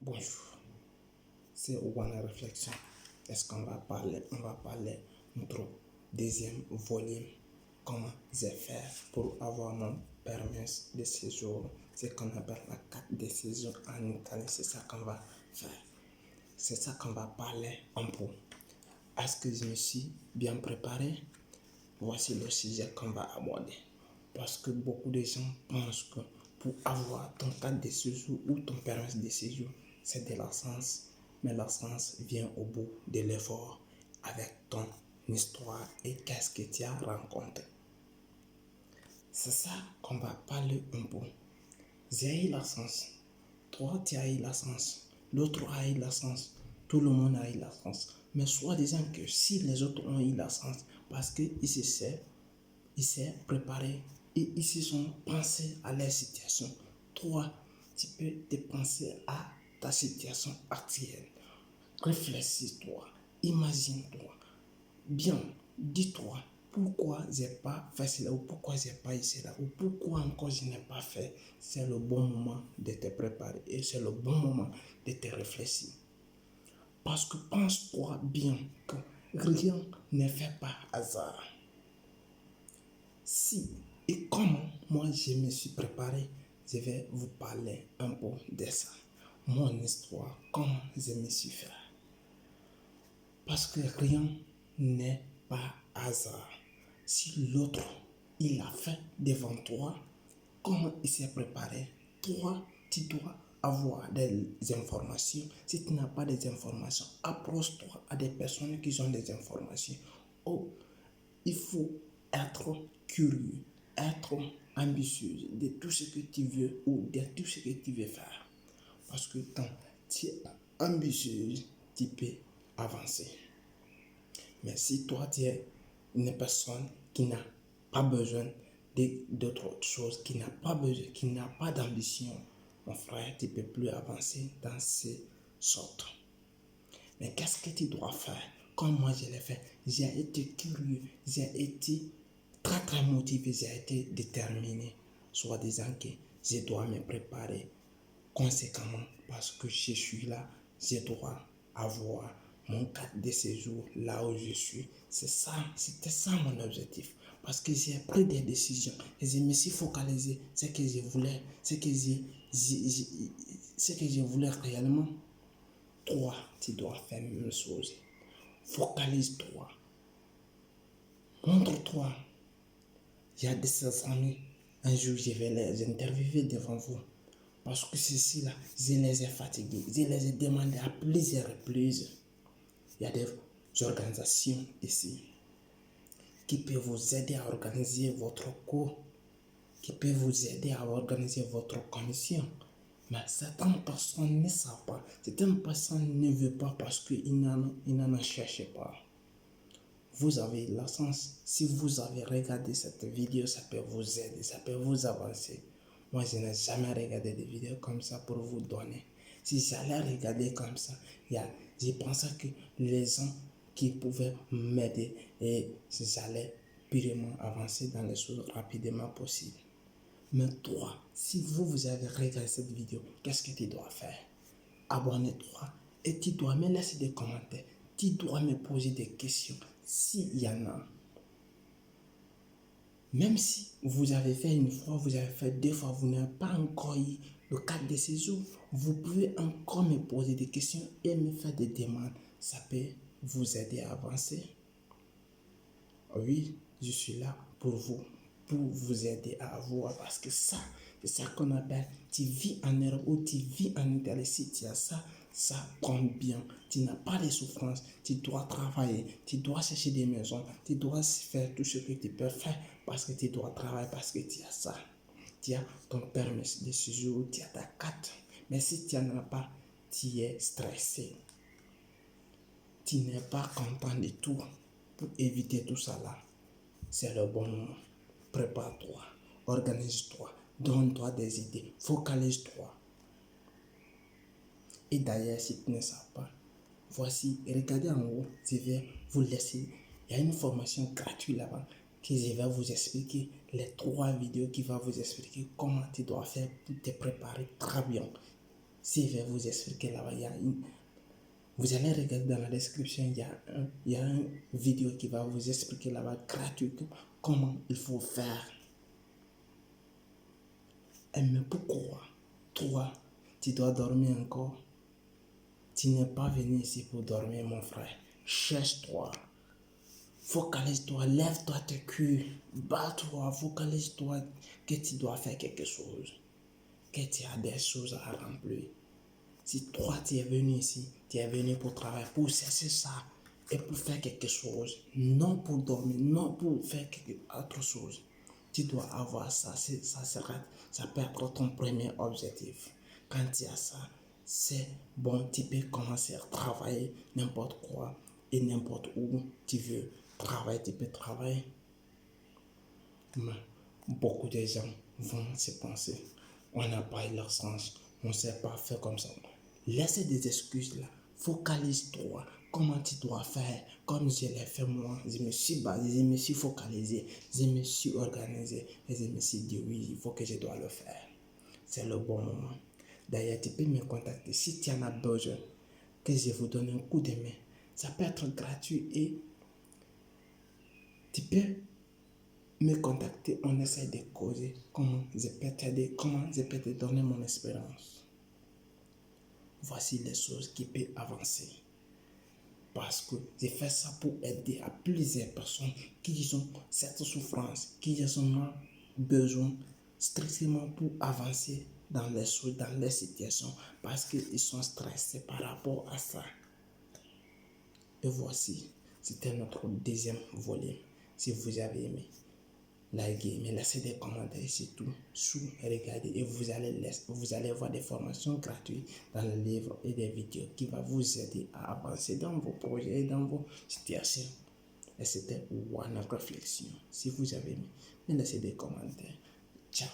Bonjour, c'est One Réflexion. Est-ce qu'on va parler? On va parler notre deuxième volume. Comment j'ai fait pour avoir mon permis de séjour. C'est qu'on appelle la carte de séjour en Italie. C'est ça qu'on va faire. C'est ça qu'on va parler un peu. Est-ce que je me suis bien préparé? Voici le sujet qu'on va aborder. Parce que beaucoup de gens pensent que pour avoir ton carte de séjour ou ton permis de séjour, c'est de la science. Mais la science vient au bout de l'effort avec ton histoire et qu'est-ce que tu as rencontré. C'est ça qu'on va parler un peu. J'ai eu la science. Toi, tu as eu la science. L'autre a eu la science. Tout le monde a eu la science. Mais soit disant que si les autres ont eu la science, parce qu'ils s'est préparé et ils se sont pensés à leur situation. Toi, tu peux te penser à ta situation actuelle. Réfléchis-toi, imagine-toi. Bien, dis-toi pourquoi j'ai pas fait cela ou pourquoi j'ai pas eu cela ou pourquoi encore je n'ai pas fait. C'est le bon moment de te préparer et c'est le bon moment de te réfléchir. Parce que pense-toi bien que rien n'est fait par hasard. Si et comment moi je me suis préparé, je vais vous parler un peu de ça. Mon histoire, comment je me suis fait. Parce que rien n'est pas hasard. Si l'autre, il a fait devant toi, comment il s'est préparé, toi, tu dois avoir des informations. Si tu n'as pas des informations, approche-toi à des personnes qui ont des informations. Oh, il faut être curieux, être ambitieux de tout ce que tu veux ou de tout ce que tu veux faire. Parce que quand tu es ambitieux, tu peux avancer. Mais si toi, tu es une personne qui n'a pas besoin d'autre chose, qui n'a pas besoin, qui n'a pas d'ambition, mon frère, tu ne peux plus avancer dans ces sortes. Mais qu'est-ce que tu dois faire? Comme moi je l'ai fait, j'ai été curieux, j'ai été très motivé, j'ai été déterminé, soit disant que je dois me préparer conséquemment parce que je suis là, je dois avoir mon carte de séjour là où je suis. C'est ça, c'était ça mon objectif. Parce que j'ai pris des décisions et je me suis focalisé ce que je voulais, ce que je voulais réellement. Toi, tu dois faire la même chose. Focalise-toi. Montre-toi. Il y a de ces amis. Un jour, je vais les interviewer devant vous. Parce que ceci-là, je les ai fatigués. Je les ai demandé à plusieurs reprises. Il y a des organisations ici qui peuvent vous aider à organiser votre cours, qui peuvent vous aider à organiser votre commission. Mais certaines personnes ne savent pas. Certaines personnes ne veulent pas parce qu'ils n'en cherchent pas. Vous avez la chance. Si vous avez regardé cette vidéo, ça peut vous aider, ça peut vous avancer. Moi, je n'ai jamais regardé des vidéos comme ça pour vous donner. Si j'allais regarder comme ça, je pensais que les gens qui pouvaient m'aider et j'allais purement avancer dans les choses rapidement possible. Mais toi, si vous avez regardé cette vidéo, qu'est-ce que tu dois faire? Abonne-toi et tu dois me laisser des commentaires. Tu dois me poser des questions s'il y en a. Même si vous avez fait une fois, vous avez fait deux fois, vous n'avez pas encore eu le cadre de séjour, vous pouvez encore me poser des questions et me faire des demandes. Ça peut vous aider à avancer. Oui, je suis là pour vous aider à avoir, parce que ça, c'est ça qu'on appelle, tu vis en Europe ou tu vis en Italie, si tu as ça, ça compte bien. Tu n'as pas de souffrance, tu dois travailler, tu dois chercher des maisons, tu dois faire tout ce que tu peux faire parce que tu dois travailler, parce que tu as ça. Tu as ton permis de séjour, tu as ta carte. Mais si tu n'en as pas, tu es stressé. Tu n'es pas content de tout. Pour éviter tout ça là, c'est le bon moment. Prépare-toi, organise-toi, donne-toi des idées, focalise-toi. Et d'ailleurs, si tu ne sais pas, voici, regardez en haut, je vais vous laisser. Il y a une formation gratuite là-bas que je vais vous expliquer, les 3 vidéos qui vont vous expliquer comment tu dois faire pour te préparer très bien. Si je vais vous expliquer là-bas, vous allez regarder dans la description, il y a une vidéo qui va vous expliquer là-bas gratuitement comment il faut faire. Mais pourquoi toi, tu dois dormir encore? Tu n'es pas venu ici pour dormir, mon frère. Cherche-toi. Focalise-toi, lève-toi tes culs, bats-toi, focalise-toi que tu dois faire quelque chose, que tu as des choses à remplir. Si toi tu es venu ici, tu es venu pour travailler, pour cesser ça et pour faire quelque chose, non pour dormir, non pour faire quelque autre chose, tu dois avoir ça, ça peut être ton premier objectif. Quand tu as ça, c'est bon, tu peux commencer à travailler n'importe quoi et n'importe où tu veux travailler, tu peux travailler. Mais beaucoup de gens vont se penser, on n'a pas eu leur sens, on ne sait pas faire comme ça. Laissez des excuses là, focalise-toi, comment tu dois faire, comme je l'ai fait moi, je me suis basé, je me suis focalisé, je me suis organisé et je me suis dit oui, il faut que je dois le faire. C'est le bon moment. D'ailleurs, tu peux me contacter si tu en as besoin, que je vous donne un coup de main. Ça peut être gratuit et tu peux me contacter, on essaie de causer, comment je peux t'aider, comment je peux te donner mon expérience. Voici les choses qui peuvent avancer. Parce que j'ai fait ça pour aider à plusieurs personnes qui ont cette souffrance, qui ont besoin strictement pour avancer dans les choses, dans les situations, parce qu'ils sont stressés par rapport à ça. Et voici, c'était notre deuxième volume. Si vous avez aimé, likez, mais laissez des commentaires surtout, regardez et vous allez voir des formations gratuites dans le livre et des vidéos qui vont vous aider à avancer dans vos projets et dans vos situations. Et c'était One Réflexion. Si vous avez aimé, laissez des commentaires. Ciao.